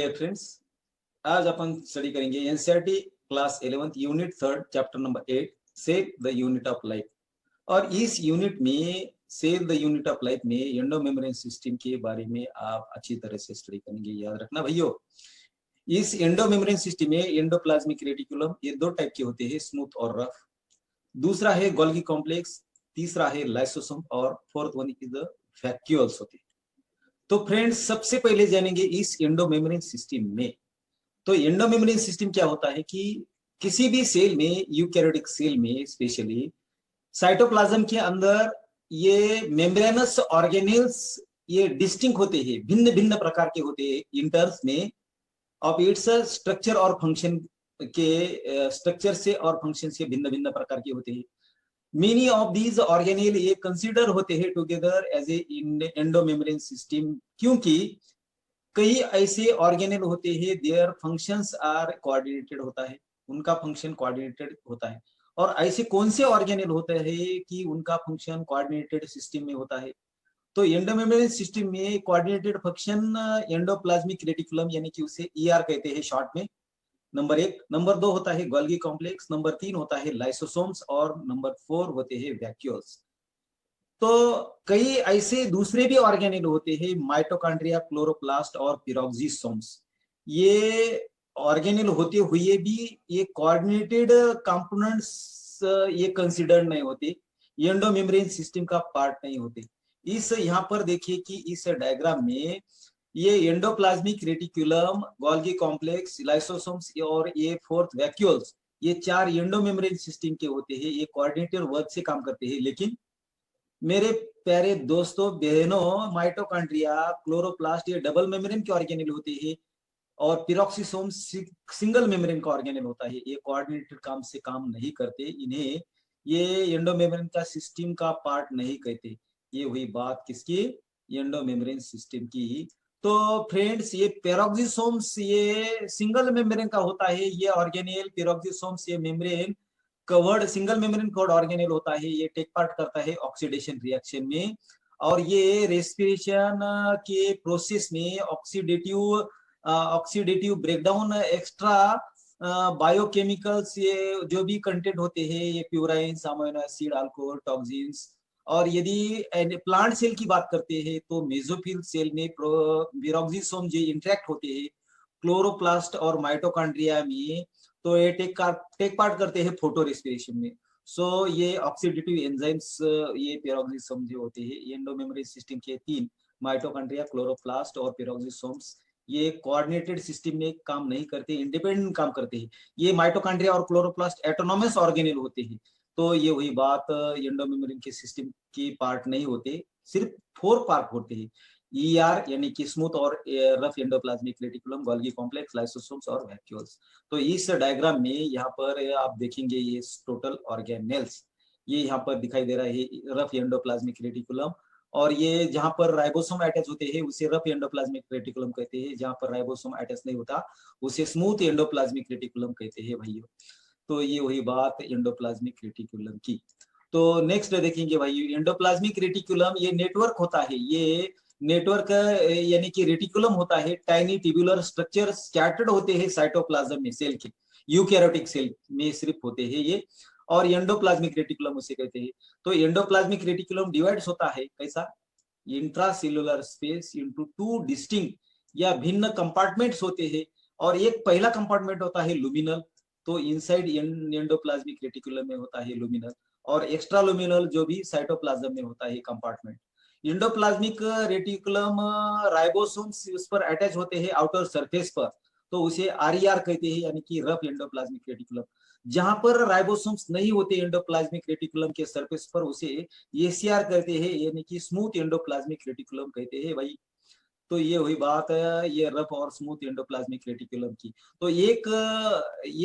Dear friends, आज अपन study करेंगे NCERT class 11th unit 3 chapter number 8 save the unit of life. और इस unit में save the unit of life में endo membrane system के बारे में आप अच्छी तरह से स्टडी करेंगे। याद रखना भाइयों, इस एंडो मेम्ब्रेन सिस्टम में एंडोप्लाज्मिक रेटिकुलम ये दो टाइप के होते हैं, स्मूथ और रफ। दूसरा है गोल्गी कॉम्प्लेक्स, तीसरा है लाइसोसोम और fourth one is the vacuoles होते हैं। तो फ्रेंड्स, सबसे पहले जानेंगे इस एंडो मेम्ब्रेन सिस्टम में। तो एंडो मेम्ब्रेन सिस्टम क्या होता है कि किसी भी सेल में, यूकैरियोटिक सेल में स्पेशली साइटोप्लाज्म के अंदर ये मेम्ब्रेनस ऑर्गेनेल्स ये डिस्टिंक्ट होते हैं, भिन्न भिन्न प्रकार के होते हैं इन टर्म्स में ऑफ इट्स स्ट्रक्चर और फंक्शन के स्ट्रक्चर से और फंक्शन से भिन्न भिन्न प्रकार के होते हैं। मेनी ऑफ दीज ऑर्गेनेल ये कंसीडर होते हैं together as a endo membrane system, क्योंकि कई ऐसे ऑर्गेनेल होते हैं देयर फंक्शंस आर कोऑर्डिनेटेड होता है, उनका फंक्शन कोऑर्डिनेटेड होता है। और ऐसे कौन से ऑर्गेनेल होते हैं कि उनका फंक्शन कोऑर्डिनेटेड सिस्टम में होता है? तो एंडोमेम्ब्रेन सिस्टम में कोऑर्डिनेटेड फंक्शन एंडोप्लाज्मिक रेटिकुलम यानी कि उसे ईआर कहते हैं शॉर्ट में, नंबर 1। नंबर 2 होता है गोल्गी कॉम्प्लेक्स, नंबर 3 होता है लाइसोसोम्स और नंबर 4 होते हैं वैक्यूल्स। तो कई ऐसे दूसरे भी ऑर्गेनेल होते हैं, माइटोकॉन्ड्रिया, क्लोरोप्लास्ट और पिरोक्सिसोम्स। ये ऑर्गेनेल होते हुए भी ये कोऑर्डिनेटेड कंपोनेंट्स ये कंसीडर्ड नहीं होते, एंडो मेम्ब्रेन सिस्टम का पार्ट नहीं होते। इस यहाँ पर देखिए कि इस डायग्राम में ये endoplasmic reticulum, Golgi complex, lysosomes और ये फोर्थ वैक्यूल्स, ये चार एंडो मेम्ब्रेन सिस्टम के होते हैं। ये कोऑर्डिनेटेड वर्क से काम करते हैं। लेकिन मेरे प्यारे दोस्तों बहनों, माइटोकॉन्ड्रिया, क्लोरोप्लास्ट ये डबल मेम्ब्रेन के ऑर्गेनेल होते हैं और पिरोक्सिसोम सिंगल मेम्ब्रेन का ऑर्गेनेल होता है। ये कोऑर्डिनेटेड काम से काम नहीं करते, इन्हें ये एंडो मेम्ब्रेन का सिस्टम का पार्ट नहीं कहते। ये हुई बात किसकी? एंडो मेम्ब्रेन सिस्टम की। तो फ्रेंड्स, ये पेरोक्सिसोम्स ये सिंगल मेम्ब्रेन का होता है। ये ऑर्गेनेल पिरोक्सिसोम्स ये membrane covered single membrane covered organelle होता है। ये टेक पार्ट करता है ऑक्सीडेशन रिएक्शन में, और ये रेस्पिरेशन के प्रोसेस में ऑक्सीडेटिव ब्रेकडाउन एक्स्ट्रा बायोकेमिकल्स ये जो भी कंटेंट होते हैं, ये प्यूराइंस, अमीनो एसिड, अल्कोहल, टॉक्सिन्स। और यदि प्लांट सेल की बात करते हैं तो मेसोफिल सेल में पिरोक्सिसोम जो इंटरेक्ट होते हैं क्लोरोप्लास्ट और माइटोकॉन्ड्रिया में, तो ये टेक पार्ट करते हैं फोटो रेस्पिरेशन में। सो ये ऑक्सीडेटिव एंजाइम्स ये पेरोक्सिसोम जो होते हैं एंडो मेम्ब्रेन सिस्टम के तीन, माइटोकॉन्ड्रिया, क्लोरोप्लास्ट और पेरोक्सिसोम्स, ये कोऑर्डिनेटेड सिस्टम में काम नहीं करते, इंडिपेंडेंट काम करते हैं। ये माइटोकॉन्ड्रिया और क्लोरोप्लास्ट एटोनोमस ऑर्गेनेल होते हैं। तो ये हुई बात, एंडो मेम्ब्रेन के सिस्टम की पार्ट नहीं होते, सिर्फ 4 पार्ट होते हैं, ईआर यानी कि स्मूथ और rough endoplasmic reticulum, Golgi complex, lysosomes और वैक्यूल्स। तो इस डायग्राम में यहाँ पर आप देखेंगे ये टोटल ऑर्गेनेल्स ये यहाँ पर दिखाई दे रहा है, रफ एंडोप्लाज्मिक रेटिकुलम। और ये जहाँ पर राइबोसोम अटैच होते हैं उसे रफ एंडोप्लाज्मिक रेटिकुलम कहते हैं, जहाँ पर राइबोसोम अटैच नहीं होता उसे स्मूथ एंडोप्लाज्मिक रेटिकुलम कहते हैं भाइयों। तो ये वही बात एंडोप्लाज्मिक रेटिकुलम की। तो नेक्स्ट देखेंगे भाई, एंडोप्लाज्मिक रेटिकुलम ये नेटवर्क होता है। ये नेटवर्क यानी कि रेटिकुलम होता है, टाइनी ट्यूबुलर स्ट्रक्चर स्कैटर्ड होते हैं साइटोप्लाज्म में, सेल के यूकैरियोटिक सेल में सिर्फ होते हैं ये, और एंडोप्लाज्मिक रेटिकुलम उसे कहते हैं। तो एंडोप्लाज्मिक रेटिकुलम डिवाइड्स होता है कैसा? इंट्रासेल्युलर स्पेस इनटू 2 डिस्टिंक्ट या भिन्न कंपार्टमेंट्स होते हैं। और एक पहला कंपार्टमेंट होता है लुमिनल, तो इनसाइड एंडोप्लाज्मिक रेटिकुलम में होता है लुमिनल, और एक्स्ट्रा लुमिनल जो भी साइटोप्लाज्म में होता है कंपार्टमेंट। एंडोप्लाज्मिक रेटिकुलम राइबोसोम्स उस पर अटैच होते हैं आउटर सरफेस पर, तो उसे आरईआर कहते हैं यानी कि रफ एंडोप्लाज्मिक रेटिकुलम। जहां पर राइबोसोम्स नहीं होते एंडोप्लाज्मिक रेटिकुलम के सरफेस पर उसे एसीआर कहते हैं यानी कि स्मूथ एंडोप्लाज्मिक रेटिकुलम कहते हैं भाई। तो ये हुई बात है ये रफ और स्मूथ एंडोप्लाज्मिक रेटिकुलम की। तो एक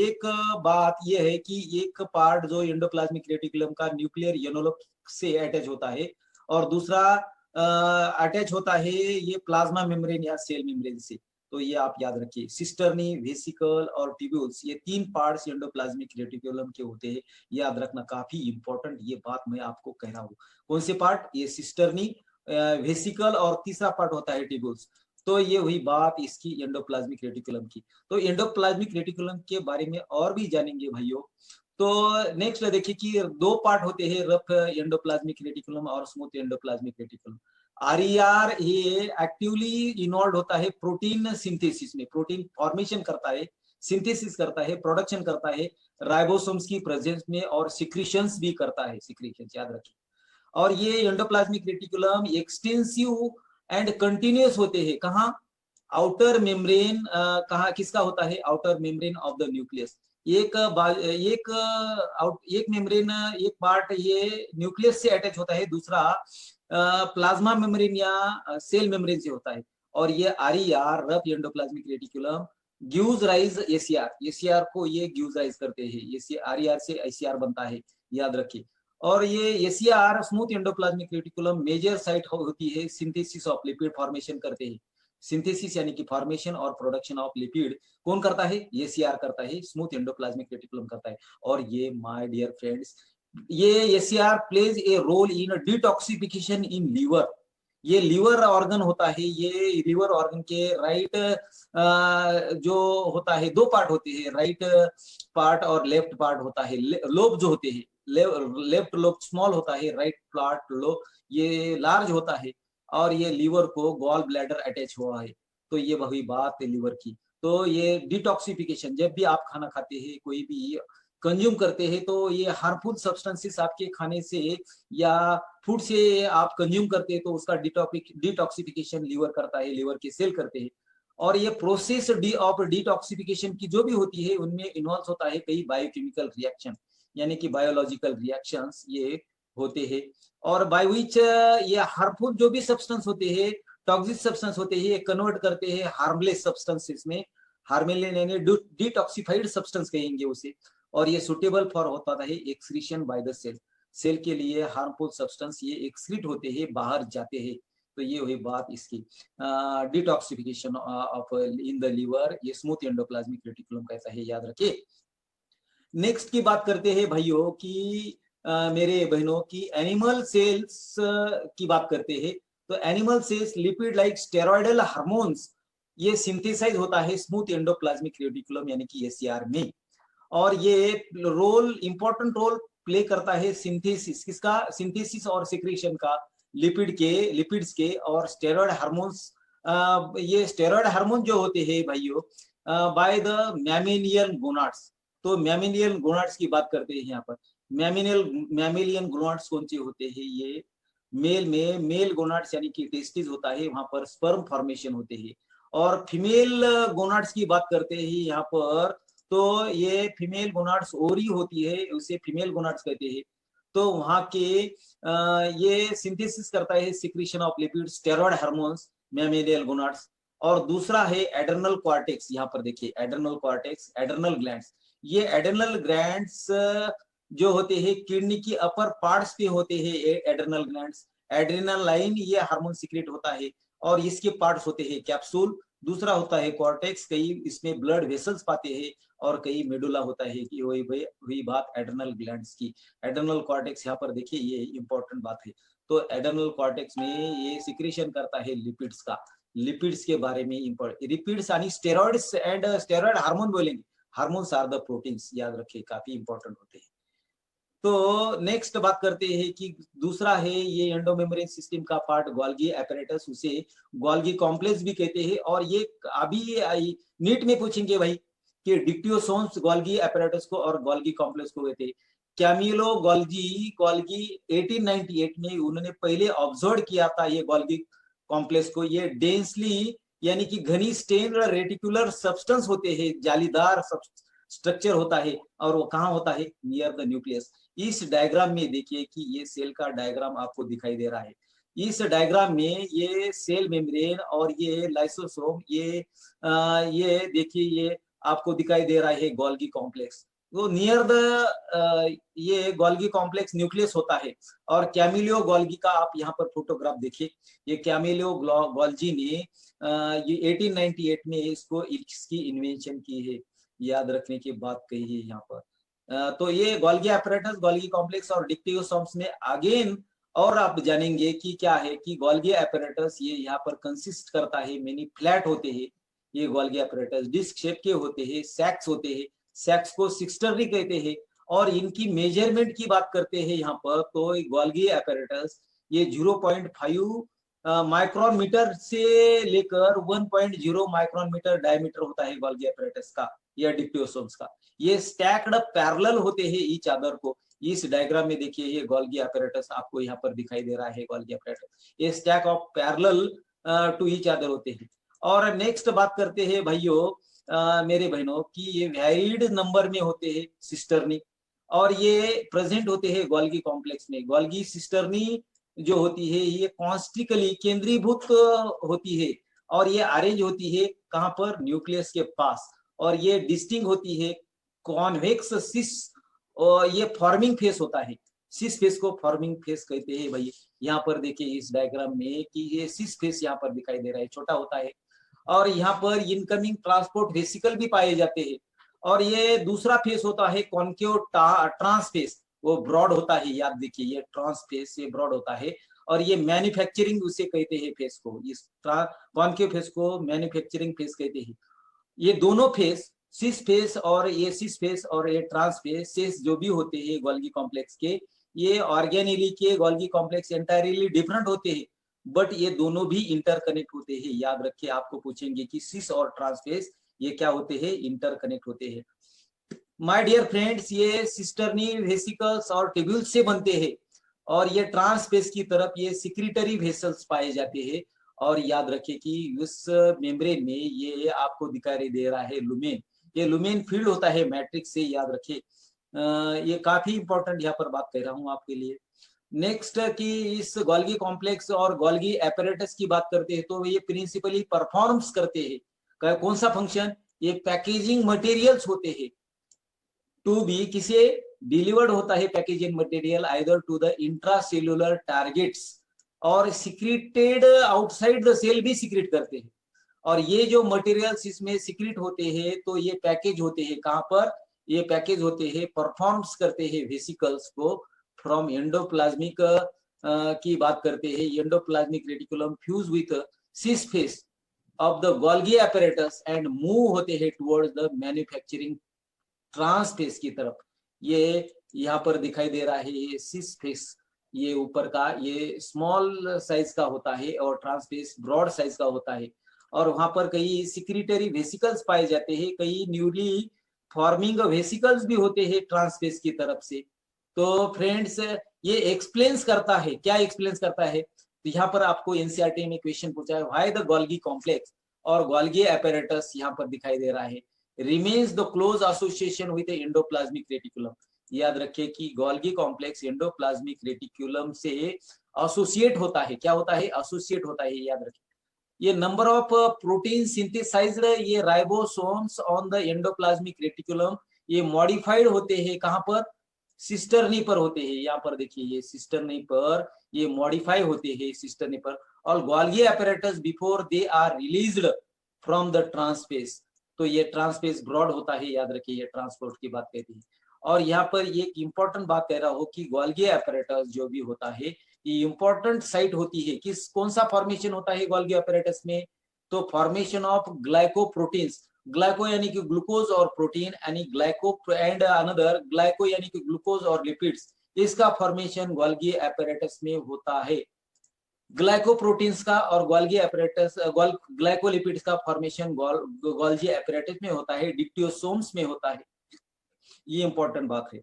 एक बात ये है कि एक पार्ट जो एंडोप्लाज्मिक रेटिकुलम का न्यूक्लियर एनवलप से अटैच होता है, और दूसरा अटैच होता है ये प्लाज्मा मेम्ब्रेन या सेल मेम्ब्रेन से। तो ये आप याद रखिए, सिस्टर्नी, वेसिकल और ट्यूब्यूल्स ये 3 पार्ट्स एंडोप्लाज्मिक रेटिकुलम के होते हैं। याद रखना, काफी इंपॉर्टेंट ये बात मैं आपको कह रहा हूँ। कौन से पार्ट? ये सिस्टर्नी, वेसिकल और तीसरा पार्ट होता है ट्यूब्यूल्स। तो ये हुई बात इसकी एंडोप्लाज्मिक रेटिकुलम की। तो एंडोप्लाज्मिक रेटिकुलम के बारे में और भी जानेंगे भाइयों। तो नेक्स्ट देखिए कि दो पार्ट होते हैं, रफ एंडोप्लाज्मिक रेटिकुलम और स्मूथ एंडोप्लाज्मिक रेटिकुलम। आरईआर ये एक्टिवली इन्वॉल्व होता है प्रोटीन सिंथेसिस में, प्रोटीन फॉर्मेशन करता है, सिंथेसिस करता है, प्रोडक्शन करता है राइबोसोम्स की प्रेजेंस में, और सिक्रीशंस भी करता है, सिक्रीशंस याद रखिए। और ये endoplasmic reticulum extensive and continuous होते हैं, कहाँ? आउटर मेम्ब्रेन, कहाँ किसका होता है? Outer membrane of the nucleus. एक मेम्ब्रेन, एक पार्ट ये न्यूक्लियस से अटैच होता है, दूसरा प्लाज्मा मेम्ब्रेन या सेल मेम्ब्रेन से होता है। और ये RER, rough endoplasmic reticulum, gives rise ACR, ACR को ये गिव्स राइज करते हैं, आरईआर से एसीआर बनता है, याद रखिए। और ये SER smooth endoplasmic reticulum major site होती है सिंथेसिस ऑफ लिपिड फॉर्मेशन करते हैं। सिंथेसिस यानी कि फॉर्मेशन और प्रोडक्शन ऑफ लिपिड कौन करता है? एसीआर करता है, स्मूथ एंडोप्लाज्मिक रेटिकुलम करता है। और ये माय डियर फ्रेंड्स, ये SER plays a role in detoxification in liver. ये लीवर ऑर्गन होता है, ये लीवर ऑर्गन के राइट जो होता है, दो पार्ट होते हैं, राइट पार्ट और लेफ्ट पार्ट होता है। लोब जो होते हैं, लेफ्ट लोब स्मॉल होता है, राइट पार्ट लोब ये लार्ज होता है। और ये लीवर को गॉल ब्लैडर अटैच हुआ है। तो ये वही बात है लीवर की। तो ये डिटॉक्सिफिकेशन, जब भी आप खाना खाते हैं, कोई भी कंज्यूम करते हैं, तो ये हार्मफुल सब्सटेंसेस आपके खाने से या फूड से आप कंज्यूम करते हैं, तो उसका डिटॉक्सिफिकेशन लीवर करता है, लीवर के सेल करते हैं। और ये प्रोसेस ऑफ डिटॉक्सिफिकेशन की जो भी होती है, उनमें इन्वॉल्व होता है कई बायोकेमिकल रिएक्शन, यानी कि बायोलॉजिकल रिएक्शंस ये होते हैं। और बाय विच ये हार्मफुल जो भी सब्सटेंस होते हैं, टॉक्सिक सब्सटेंस होते हैं, ये कन्वर्ट करते हैं हार्मलेस सब्सटेंसेस में। हार्मलेस यानी डिटॉक्सिफाइड सब्सटेंस कहेंगे उसे। और ये सुटेबल फॉर होता है excretion by the cell. Cell के लिए हार्मफुल सब्सटेंस ये एक्सक्रीट होते हैं, बाहर जाते हैं। तो ये हुई बात इसकी detoxification of in the liver, ये स्मूथ एंडोप्लाज्मिक रेटिकुलम कहता है, याद रखिए। नेक्स्ट की बात करते हैं भाइयों की मेरे बहनों की एनिमल सेल्स की बात करते हैं। तो animal cells lipid like steroidal hormones ये सिंथेसाइज होता है स्मूथ एंडोप्लाज्मिक रेटिकुलम यानी कि एसीआर में। और ये रोल, इंपॉर्टेंट रोल प्ले करता है सिंथेसिस, किसका? सिंथेसिस और सिक्रीशन का, लिपिड्स के और स्टेरॉइड हार्मोन्स। ये स्टेरॉइड हार्मोन जो होते हैं भाइयों बाय द मैमेलियन गोनाड्स। तो मैमेलियन गोनाड्स की बात करते हैं यहाँ पर। मैमेलियन गोनाड्स कौन से होते हैं? ये मेल में मेल गोनाड्स यानी कि टेस्टिस होता है, वहां पर स्पर्म फॉर्मेशन होते हैं। और फीमेल गोनाड्स की बात करते हैं यहाँ पर, तो ये फीमेल गोनाड्स ओरी होती है, उसे फीमेल गोनाड्स कहते हैं। तो वहां के ये सिंथेसिस करता है secretion of lipid steroid hormones, mammalian gonads. और दूसरा है एडर्नल कॉर्टेक्स, यहाँ पर देखिए एडर्नल कॉर्टेक्स, एडर्नल ग्लैंड्स। ये एडर्नल ग्लैंड्स जो होते हैं किडनी की अपर पार्ट्स पे होते हैं एडर्नल ग्लैंड्स। एड्रिनल लाइन ये हार्मोन सीक्रेट होता है, और इसके पार्ट्स होते हैं कैप्सूल। दूसरा होता है कॉर्टेक्स, कई इसमें ब्लड वेसल्स पाते हैं, और कई मेडुला होता है कि वही बात एड्रिनल ग्लैंड्स की। एड्रिनल कॉर्टेक्स यहाँ पर देखिए, ये इंपॉर्टेंट बात है। तो एड्रिनल कॉर्टेक्स में ये सिक्रेशन करता है लिपिड्स का, लिपिड्स के बारे में इंपॉर्टेंट। लिपिड्स यानी स्टेरॉइड्स एंड स्टेरॉइड हार्मोन बोलेंगे, हार्मोन्स आर द प्रोटीन्स, याद रखिए काफी इंपॉर्टेंट होते हैं। तो नेक्स्ट बात करते हैं कि दूसरा है ये एंडोमेम्ब्रेन सिस्टम का पार्ट गोल्गी एपैरेटस, उसे गोल्गी कॉम्प्लेक्स भी कहते हैं। और ये अभी नीट में पूछेंगे भाई कि डिक्टियोसोम्स गोल्गी एपैरेटस को और गोल्गी कॉम्प्लेक्स को कहते हैं। कैमिलो गोल्गी 1898 में उन्होंने पहले ऑब्जर्व किया था ये गोल्गी कॉम्प्लेक्स को। ये डेंसली यानी कि घनी स्टेन रेटिकुलर सब्सटेंस होते हैं, जालीदार स्ट्रक्चर होता है, और वो कहाँ होता है? Near the nucleus. इस डायग्राम में देखिए कि ये सेल का डायग्राम आपको दिखाई दे रहा है। इस डायग्राम में ये सेल मेम्ब्रेन और ये लाइसोसोम, ये देखिए ये आपको दिखाई दे रहा है गोल्गी कॉम्प्लेक्स। तो नियर द ये गोल्गी कॉम्प्लेक्स न्यूक्लियस होता है। और कैमिलियो गोल्गी का आप यहाँ पर फोटोग्राफ देखिए। ये कैमिलियो गोल्जी ने ये 1898 में इसकी इन्वेंशन की है, याद रखने की बात कही है यहाँ पर। तो ये गोल्गी apparatus, गोल्गी कॉम्प्लेक्स और डिक्टियोसोम्स में अगेन और आप जानेंगे कि क्या है कि गोल्गी apparatus ये यहाँ पर कंसिस्ट करता है मेनी फ्लैट होते हैं ये गोल्गी apparatus, डिस्क शेप के होते हैं, सैक्स होते हैं, सैक्स को सिक्सटर्नी कहते हैं। और इनकी मेजरमेंट की बात करते हैं यहाँ पर तो गोल्गी apparatus ये 0.5 माइक्रोन मीटर से लेकर 1.0 माइक्रोन मीटर डायमीटर होता है गोल्गी apparatus का या डिक्टियोसोम्स का। ये स्टैक्ड पैरेलल होते हैं ईच अदर को। इस डायग्राम में देखिए ये गोल्गी apparatus आपको यहाँ पर दिखाई दे रहा है गोल्गी apparatus ये stack of parallel to each other होते हैं। और नेक्स्ट बात करते हैं भाइयों मेरे बहनों कि ये वैरिड नंबर में होते हैं सिस्टर्नी और ये प्रेजेंट होते हैं गोल्गी कॉम्प्लेक्स में। गोल्गी सिस्टर्नी जो होती है ये कॉन्स्ट्रिकली केंद्रीभूत होती है और ये अरेंज होती है कहाँ पर न्यूक्लियस के पास और ये डिस्टिंग होती है कॉन्वेक्स सिस और ये फॉर्मिंग फेस होता है। सिस फेस को फॉर्मिंग फेस कहते हैं भाई। यहाँ पर देखिए इस डायग्राम में कि ये सिस फेस यहाँ पर दिखाई दे रहा है छोटा होता है और यहाँ पर इनकमिंग ट्रांसपोर्ट वेसिकल भी पाए जाते हैं। और ये दूसरा फेस होता है कॉन्केव ट्रांस फेस वो ब्रॉड होता है। याद देखिए ये ट्रांस फेस ये ब्रॉड होता है और ये मैन्युफैक्चरिंग उसे कहते हैं फेस को। इस कॉन्केव फेस को मैन्युफैक्चरिंग फेस कहते हैं। ये दोनों फेस सिस फेस और ये ट्रांस फेस सेस जो भी होते हैं गोल्गी कॉम्प्लेक्स के ये ऑर्गेनेली के गोल्गी कॉम्प्लेक्स एंटायरली डिफरेंट होते हैं बट ये दोनों भी इंटरकनेक्ट होते हैं। याद रखिए आपको पूछेंगे कि सिस और ट्रांस फेस ये क्या होते हैं इंटरकनेक्ट होते हैं। माय डियर फ्रेंड्स ये सिस्टर्नी वेसिकल्स और ट्यूब्यूल्स से बनते हैं और ये ट्रांस फेस की तरफ ये सिक्रीटरी वेसल्स पाए जाते हैं। और याद रखिए कि उस मेम्ब्रेन में ये आपको दिखाई दे रहा है लुमेन। ये लुमेन फील्ड होता है मैट्रिक्स से। याद रखिए ये काफी इंपॉर्टेंट यहाँ पर बात कह रहा हूँ आपके लिए। नेक्स्ट कि इस गोल्गी कॉम्प्लेक्स और गोल्गी एपरेटस की बात करते हैं तो ये प्रिंसिपली परफॉर्म्स करते हैं कौन सा फंक्शन ये पैकेजिंग मटेरियल्स होते हैं टू बी किसे डिलीवर्ड होता है packaging material either to the intracellular targets और सिक्रीटेड आउटसाइड द सेल भी सिक्रीट करते हैं। और ये जो मटेरियल्स इसमें सिक्रीट होते हैं तो ये पैकेज होते हैं कहाँ पर ये पैकेज होते हैं परफॉर्म्स करते हैं वेसिकल्स को फ्रॉम एंडोप्लाज्मिक की बात करते हैं endoplasmic reticulum fuse with cis face of the Golgi apparatus and move होते हैं towards the manufacturing trans face की तरफ। ये यहाँ पर दिखाई दे रहा है ये सिस फेस ये ऊपर का ये स्मॉल साइज का होता है और ट्रांस फेस ब्रॉड साइज का होता है और वहां पर कई सिक्रीटरी वेसिकल्स पाए जाते हैं कई न्यूली फॉर्मिंग वेसिकल्स भी होते हैं ट्रांस फेस की तरफ से। तो फ्रेंड्स ये एक्सप्लेन्स करता है क्या एक्सप्लेन्स करता है तो यहाँ पर आपको एनसीईआरटी में क्वेश्चन पूछा है व्हाई द गोल्गी कॉम्प्लेक्स और गोल्गी apparatus यहाँ पर दिखाई दे रहा है remains the close association with the endoplasmic reticulum। याद रखिए कि गोल्गी कॉम्प्लेक्स एंडोप्लाज्मिक रेटिकुलम से एसोसिएट होता है। क्या होता है एसोसिएट होता है याद रखिए। ये नंबर ऑफ प्रोटीन सिंथेसाइज्ड ये ribosomes on the endoplasmic reticulum ये मॉडिफाइड होते हैं कहाँ पर सिस्टर्नी पर होते हैं। यहाँ पर देखिए ये सिस्टर्नी पर ये मॉडिफाई होते हैं सिस्टर्नी पर और Golgi apparatus before they are released from the trans face तो ये ट्रांसफेस ब्रॉड होता है। याद रखिए ये ट्रांसपोर्ट की बात कहती है। और यहाँ पर ये एक इंपॉर्टेंट बात कह रहा हो कि गोल्गी apparatus जो भी होता है ये इंपॉर्टेंट साइट होती है किस कौन सा फॉर्मेशन होता है गोल्गी apparatus में तो फॉर्मेशन ऑफ ग्लाइकोप्रोटीन्स ग्लाइको यानी कि ग्लूकोज और प्रोटीन यानी ग्लाइको एंड अनदर ग्लाइको यानी कि ग्लूकोज और लिपिड्स इसका फॉर्मेशन गोल्गी apparatus में होता है। ग्लाइकोप्रोटीन्स का और गोल्गी apparatus ग्लाइकोलिपिड्स का फॉर्मेशन गोल्गी apparatus में होता है डिक्टियोसोम्स में होता है। ये इंपॉर्टेंट बात है।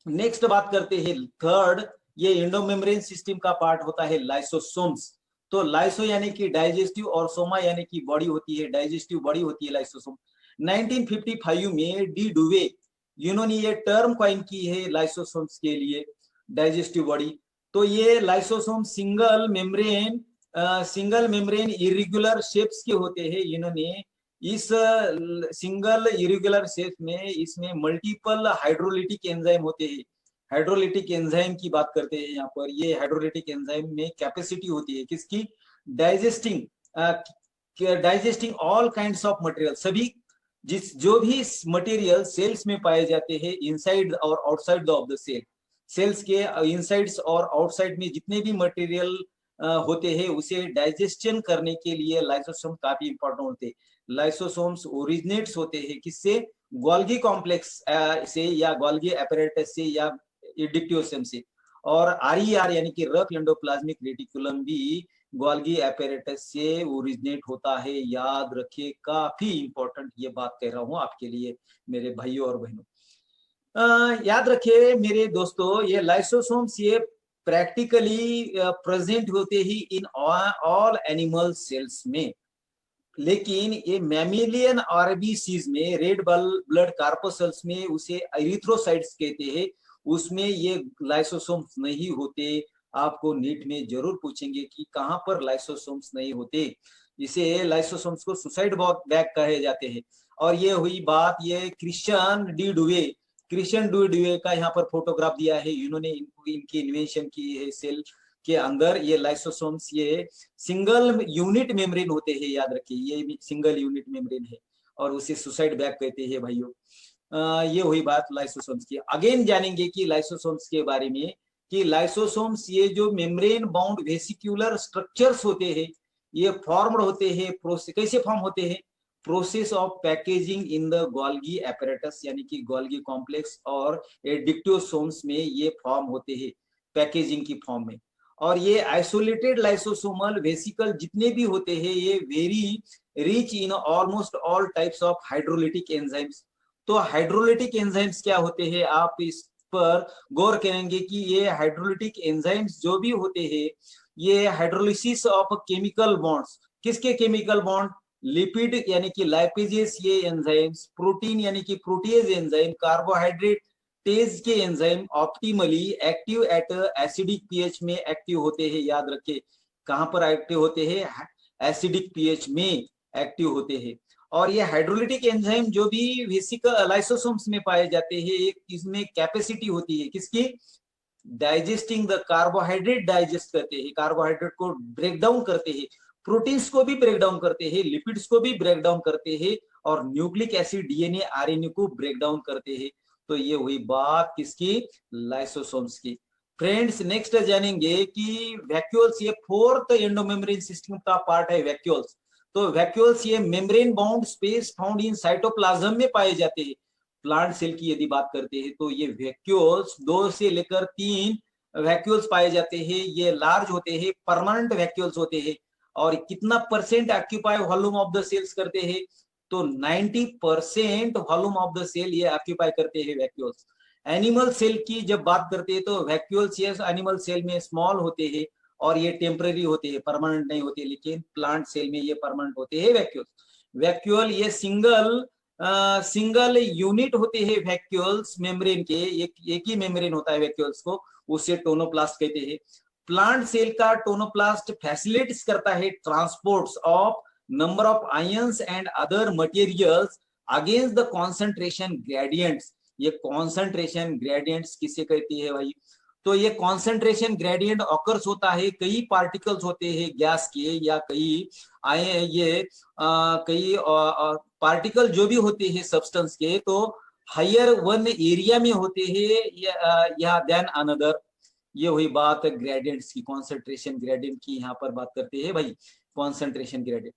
नेक्स्ट बात करते हैं थर्ड ये एंडोमेम्ब्रेन सिस्टम का पार्ट होता है लाइसोसोम्स। तो लाइसो यानी कि डाइजेस्टिव और सोमा यानी कि बॉडी होती है डाइजेस्टिव बॉडी होती है लाइसोसोम। 1955 में डी डुवे इन्होंने ये टर्म कॉइन की है लाइसोसोम्स के लिए डाइजेस्टिव बॉडी। तो ये lysosome single membrane irregular shapes के होते हैं। इन्होंने इस सिंगल इरेगुलर शेप में इसमें मल्टीपल हाइड्रोलिटिक एंजाइम होते हैं। हाइड्रोलिटिक एंजाइम की बात करते हैं यहाँ पर ये हाइड्रोलिटिक एंजाइम में कैपेसिटी होती है किसकी digesting all kinds of material सभी जो भी मटेरियल सेल्स में पाए जाते हैं इनसाइड और outside of the cell cells के इनसाइड्स और आउटसाइड में जितने भी मटेरियल होते हैं उसे डाइजेशन करने के लिए लाइसोसोम काफी इंपॉर्टेंट होते हैं। लाइसोसोम्स ओरिजिनेट्स होते हैं किससे? गोल्गी कॉम्प्लेक्स से या गोल्गी एपरेटस से या डिक्टियोसोम से। और आरईआर यानी कि रफ एंडोप्लाज्मिक रेटिकुलम भी गोल्गी एपरेटस से ओरिजिनेट होता है। याद रखिए, काफी इंपॉर्टेंट ये बात कह रहा हूं आपके लिए मेरे भाइयों और बहनों। याद रखिए मेरे दोस्तों, ये लाइसोसोम्स ये प्रैक्टिकली प्रेजेंट होते ही इन ऑल एनिमल सेल्स में, लेकिन ये मैमिलियन आरबीसीज में, रेड ब्लड कार्पोसेल्स में उसे एरिथ्रोसाइट्स कहते हैं, उसमें ये लाइसोसोम्स नहीं होते। आपको नीट में जरूर पूछेंगे कि कहां पर लाइसोसोम्स नहीं होते। इसे लाइसोसोम्स को सुसाइड बैग कहे जाते हैं। और ये हुई बात ये क्रिश्चियन डी डुवे का यहाँ पर फोटोग्राफ दिया है। इन्होंने इनकी इन्वेंशन की है। सेल के अंदर ये लाइसोसोम्स ये सिंगल यूनिट मेम्ब्रेन होते हैं। याद रखिए, ये सिंगल यूनिट मेम्ब्रेन है और उसे सुसाइड बैग कहते हैं भाइयों। ये हुई बात लाइसोसोम्स की। अगेन जानेंगे कि लाइसोसोम्स के बारे में, कि लाइसोसोम्स ये जो मेम्ब्रेन बाउंड वेसिक्यूलर स्ट्रक्चर्स होते हैं, ये फॉर्म्ड होते हैं। कैसे फॉर्म होते हैं? Process of packaging in the Golgi apparatus यानी कि गोल्गी कॉम्प्लेक्स और डिक्टियोसोम्स में ये फॉर्म होते हैं पैकेजिंग की फॉर्म में। और ये आइसोलेटेड लाइसोसोमल वेसिकल जितने भी होते हैं ये very rich in almost all types of hydrolytic enzymes. तो हाइड्रोलिटिक एंजाइम्स क्या होते हैं, आप इस पर गौर करेंगे कि ये हाइड्रोलिटिक एंजाइम्स जो भी होते हैं ये हाइड्रोलिसिस ऑफ केमिकल बॉन्ड्स। किसके केमिकल बॉन्ड? लिपिड यानी कि लाइपेजेस ये एंजाइम्स, प्रोटीन यानी कि प्रोटीज एंजाइम, कार्बोहाइड्रेट तेज के enzyme optimally active at acidic pH में एक्टिव होते हैं। याद रखें, कहां पर एक्टिव होते हैं? एसिडिक पीएच में एक्टिव होते हैं। और ये हाइड्रोलिटिक एंजाइम जो भी वेसिकल लाइसोसोम्स में पाए जाते हैं, एक इसमें कैपेसिटी होती है किसकी? डाइजेस्टिंग द कार्बोहाइड्रेट, डाइजेस्ट करते हैं, कार्बोहाइड्रेट को ब्रेक डाउन करते हैं, प्रोटीन्स को भी ब्रेक डाउन करते हैं, लिपिड्स को भी ब्रेक डाउन करते हैं, और न्यूक्लिक एसिड, डीएनए, आरएनए को ब्रेक डाउन करते हैं। तो ये हुई बात किसकी? लाइसोसोम्स की। फ्रेंड्स, नेक्स्ट जानेंगे कि वैक्यूल्स ये फोर्थ एंडोमेम्ब्रेन सिस्टम का पार्ट है वैक्यूल्स। तो वैक्यूल्स ये membrane bound space found in cytoplasm में पाए जाते हैं। प्लांट सेल की यदि बात करते हैं तो ये वैक्यूल्स 2 से लेकर 3 वैक्यूल्स पाए जाते हैं। ये लार्ज होते हैं, परमानेंट वैक्यूल्स होते हैं। और कितना percent occupy volume of the cells करते हैं? तो 90% वॉल्यूम ऑफ द सेल ये ऑक्यूपाई करते हैं वैक्यूल्स। एनिमल सेल की जब बात करते हैं तो वैक्यूल्स ये एनिमल सेल में स्मॉल होते हैं और ये टेम्पररी होते हैं, परमानेंट नहीं होते। लेकिन प्लांट सेल में ये परमानेंट होते हैं वैक्यूल्स। वैक्यूल ये सिंगल यूनिट होते हैं वैक्यूल्स मेम्ब्रेन के, एक ही मेम्ब्रेन होता है वैक्यूल्स को, उसे टोनोप्लास्ट कहते हैं। प्लांट सेल का टोनोप्लास्ट फैसिलिटेट्स करता है transports of number of ions and other materials against the concentration gradients. ये कॉन्सेंट्रेशन ग्रेडियंट्स किसे कहती है भाई? तो ये कॉन्सेंट्रेशन ग्रेडियंट ऑकर्स होता है, कई पार्टिकल्स होते हैं गैस के या कई आए ये कई पार्टिकल जो भी होते हैं सब्सटेंस के, तो हायर वन एरिया में होते हैं या देन अनदर। ये हुई बात ग्रेडियंट्स की, कॉन्सेंट्रेशन ग्रेडियंट की यहाँ पर बात करते हैं भाई, कॉन्सेंट्रेशन ग्रेडियंट।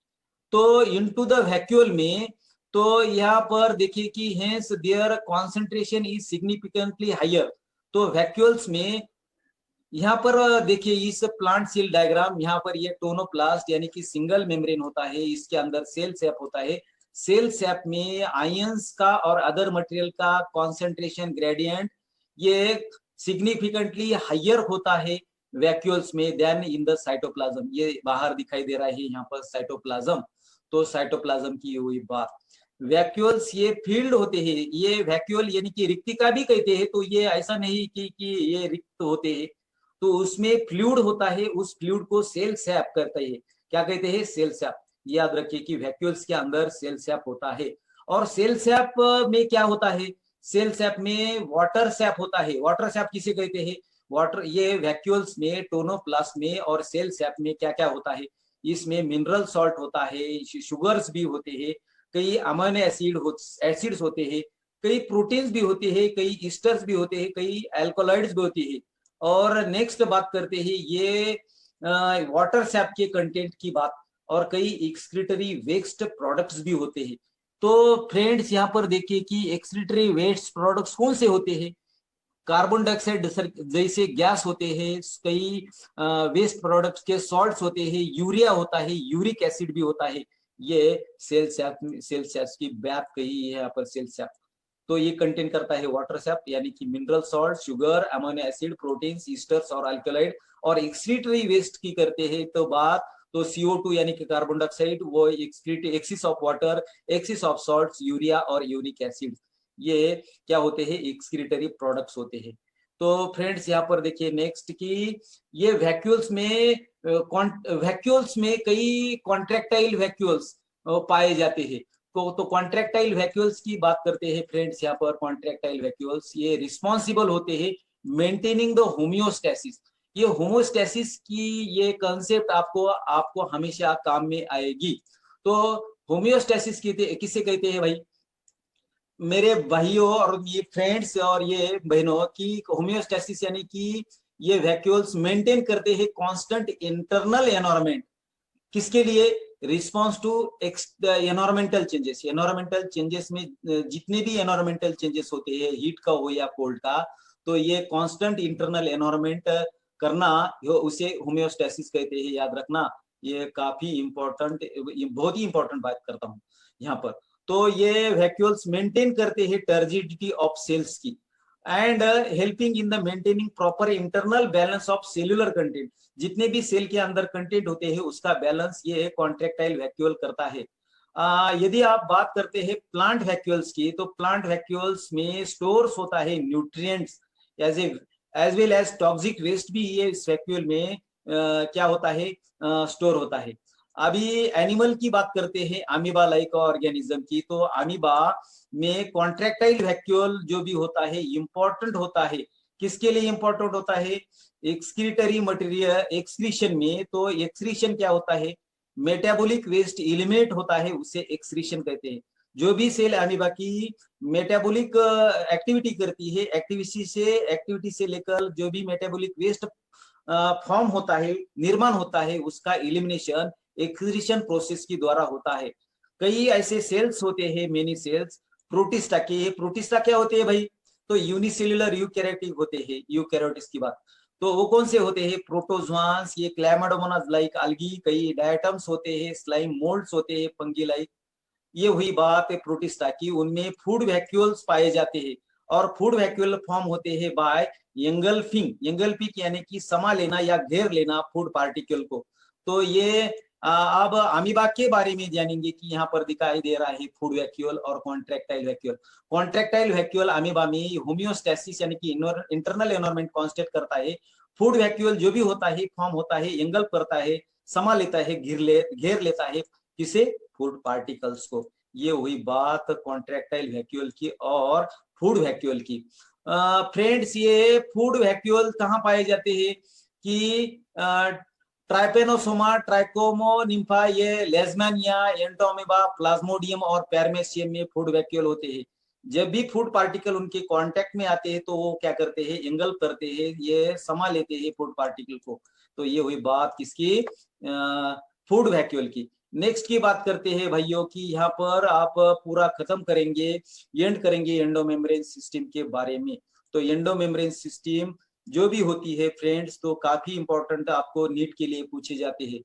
तो इनटू द वैक्यूल में, तो यहाँ पर देखिए कि hence there concentration is significantly higher. तो वैक्यूल्स में यहाँ पर देखिए इस प्लांट सेल डायग्राम, यहाँ पर ये टोनोप्लास्ट यानी कि सिंगल मेम्ब्रेन होता है, इसके अंदर सेल सेप होता है। सेल सेप में आयंस का और अदर मटेरियल का कॉन्सेंट्रेशन ग्रेडियंट ये सिग्निफिकेंटली हायर होता है वैक्यूल्स में देन इन द साइटोप्लाज्म। ये बाहर दिखाई दे रहा है यहाँ पर साइटोप्लाज्म। तो साइटोप्लाज्म की हुई बात। वैक्यूल्स ये फील्ड होते हैं, ये वैक्यूल यानी कि रिक्तिका भी कहते हैं। तो ये ऐसा नहीं कि ये रिक्त होते हैं, तो उसमें फ्लूइड होता है, उस फ्लूइड को सेल सैप करते हैं। क्या कहते हैं? Cell sap. याद रखिए कि वैक्यूल्स के अंदर सेल सैप होता है। और सेल सैप में क्या होता है? सेल सैप में वाटर सैप होता है। वाटर सैप किसे कहते हैं? वाटर, ये वैक्यूल्स में, टोनोप्लास्ट में और सेल सैप में क्या क्या होता है? इसमें मिनरल सॉल्ट होता है, शुगर्स भी होते हैं, कई अमीनो एसिड्स होते हैं, कई प्रोटीन्स भी होते हैं, कई ईस्टर्स भी होते हैं, कई एल्कोलॉइड्स भी होती है। और नेक्स्ट बात करते हैं ये वाटर सैप के कंटेंट की बात, और कई एक्सक्रीटरी वेस्ट प्रोडक्ट्स भी होते हैं। तो फ्रेंड्स यहाँ पर देखिए कि एक्सक्रीटरी वेस्ट प्रोडक्ट्स कौन से होते हैं। कार्बन डाइऑक्साइड जैसे गैस होते हैं, कई वेस्ट प्रोडक्ट्स के सॉल्ट्स होते हैं, यूरिया होता है, यूरिक एसिड भी होता है। ये सेल सैप की बात कही है यहाँ पर, सेल सैप। तो ये कंटेन करता है वाटर सैप, यानी कि mineral salt, sugar, amino acid, protein, esters और अल्कलॉइड। और एक्सक्रीटरी वेस्ट की करते हैं तो बात, तो CO2 यानी कि कार्बन डाइऑक्साइड, वो axis of water, axis of salts, urea और यूरिक एसिड, ये क्या होते हैं, एक्सक्रीटरी प्रोडक्ट्स होते हैं। तो फ्रेंड्स यहाँ पर देखिए नेक्स्ट की, ये वैक्यूल्स में कई कॉन्ट्रैक्टाइल वैक्यूल्स पाए जाते हैं। तो कॉन्ट्रैक्टाइल वैक्यूल्स की बात करते हैं फ्रेंड्स यहाँ पर। कॉन्ट्रैक्टाइल वैक्यूल्स ये रिस्पॉन्सिबल होते हैं मेंटेनिंग द होम्योस्टेसिस। ये होमोस्टेसिस की ये कंसेप्ट आपको आपको हमेशा काम में आएगी। तो होम्योस्टेसिस किसे कहते हैं भाई मेरे भाइयों और ये फ्रेंड्स और ये बहनों की, होम्योस्टेसिस यानी कि ये वैक्यूल्स मेंटेन करते हैं कांस्टेंट इंटरनल एनवायरनमेंट। किसके लिए, response to environmental changes. Environmental changes में जितने भी एनवायरमेंटल चेंजेस होते हैं, हीट का हो या कोल्ड का, तो ये कांस्टेंट इंटरनल एनवायरनमेंट करना, उसे होम्योस्टेसिस कहते हैं, याद रखना। ये काफी इंपॉर्टेंट, बहुत ही इंपॉर्टेंट बात करता हूँ यहाँ पर। तो ये वैक्यूल्स मेंटेन करते हैं टर्जिडिटी ऑफ सेल्स की, and helping in the maintaining proper internal balance of cellular content. जितने भी सेल के अंदर कंटेंट होते हैं उसका बैलेंस ये कॉन्ट्रैक्टाइल वैक्यूल करता है। यदि आप बात करते हैं प्लांट वैक्यूल्स की, तो प्लांट वैक्यूल्स में स्टोर्स होता है nutrients as well as toxic waste भी ये इस वैक्यूल में क्या होता है, स्टोर होता है। अभी एनिमल की बात करते हैं, अमीबा लाइक ऑर्गेनिज्म की। तो अमीबा में कॉन्ट्रैक्टाइल वैक्यूल जो भी होता है इंपॉर्टेंट होता है। किसके लिए इंपॉर्टेंट होता है, एक्सक्रीटरी मटेरियल एक्सक्रीशन में। तो एक्सक्रीशन क्या होता है, मेटाबॉलिक वेस्ट एलिमिनेट होता है, उसे एक्सक्रीशन कहते हैं। जो भी सेल अमीबा की मेटाबॉलिक एक्टिविटी करती है, एक्टिविटी से लेकर जो भी मेटाबॉलिक वेस्ट फॉर्म होता है, निर्माण होता है, उसका एलिमिनेशन एक्सक्रीशन प्रोसेस के द्वारा होता है। कई ऐसे सेल्स होते हैं, मेनी सेल्स प्रोटिस्टा के। प्रोटिस्टा क्या होते हैं भाई, तो यूनिसेल्युलर यूकैरियोटिक होते हैं, यूकैरियोटिक्स की बात। तो वो कौन से होते हैं, प्रोटोजोआंस, ये क्लैमाइडोमोनास लाइक algae, कई डायटम्स होते हैं, स्लाइम मोल्ड्स होते हैं, फंगी लाइक। ये हुई बात है प्रोटिस्टा की। उनमें फूड वैक्यूल्स पाए जाते हैं, और फूड वैक्यूल फॉर्म होते हैं बाय एंगल्फिंग यानी कि समा लेना या घेर लेना फूड पार्टिकल को। तो ये अब अमीबा के बारे में जानेंगे कि यहाँ पर दिखाई दे रहा है फूड वैक्यूल और contractile vacuole. Contractile vacuole amoeba में होम्योस्टेसिस यानी कि इंटरनल एनवायरनमेंट कांस्टेंट करता है। फूड वैक्यूल जो भी होता है फॉर्म होता है, एंगल्फ करता है, समा लेता है, घेर लेता है, किसे, फूड पार्टिकल्स को। ये हुई बात कॉन्ट्रैक्टाइल वैक्यूल की और फूड वैक्यूल की। फ्रेंड्स ये फूड वैक्यूल कहाँ पाए जाते हैं कि ट्राइपेनोसोमा, ट्राइकोमोनिम्फा, ये लेजमैनिया, एंटोमीबा, प्लाज्मोडियम और पैरमेसियम में फूड वैक्यूल होते हैं। जब भी फूड पार्टिकल उनके कांटेक्ट में आते हैं तो वो क्या करते हैं, एंगल्फ करते हैं, ये समा लेते हैं फूड पार्टिकल को। तो ये हुई बात किसकी, फूड वैक्यूल की। नेक्स्ट की बात करते हैं भाइयों की, यहाँ पर आप पूरा खत्म करेंगे, एंड करेंगे एंडोमेम्ब्रेन सिस्टम के बारे में। तो एंडोमेम्ब्रेन सिस्टम जो भी होती है फ्रेंड्स, तो काफी इंपॉर्टेंट आपको नीट के लिए पूछे जाते हैं।